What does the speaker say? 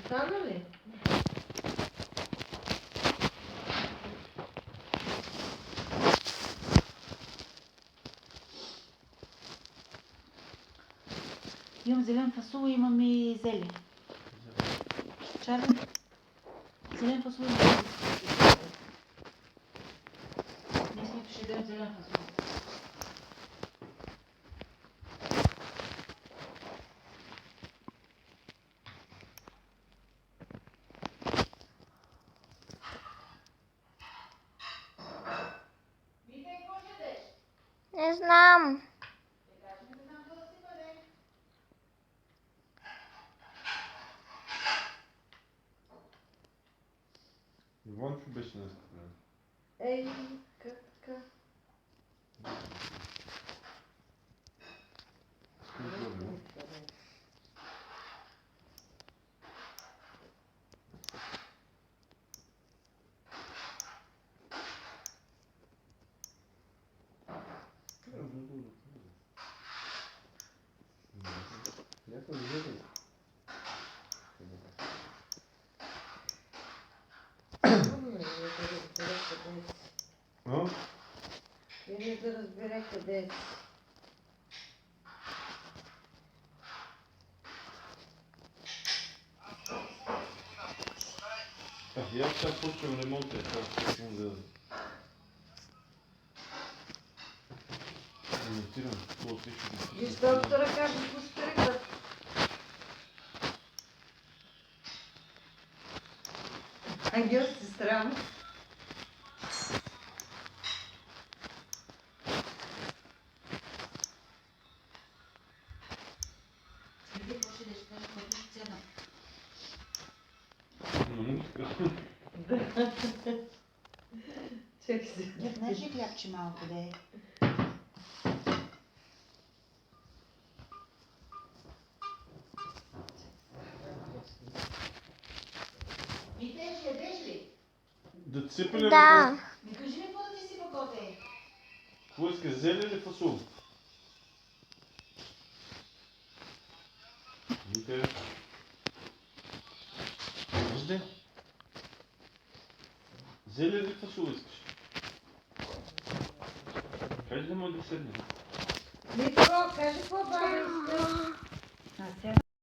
Стана ли? Имам зелен фасул, имам и зеле. Чарли? Зелен фасул и зеле. Ние сме ще дадем зелен фасул. Не знам. Иванчо беше днес. Ей, така. Не да разбере къде е. Я сега почвам ремонта, почвам да ремонтирам това всичко. Виж, доктора каже, го стригат. Ангел, сестра му. Къде какво ще деш? Кажа, какво ще цена? На музика. Чакай се. Не знаеш ли хлябче малко да е? Митеш, ядеш ли? Да цепи ли? Да. Ми кажи ми какво да ти си покоте? Какво иска, зеле или фасул? Викай. Вижте. Зеле или фасул искаш? Кажи да може да седне. Митро, кажи какво баба иска. А, сега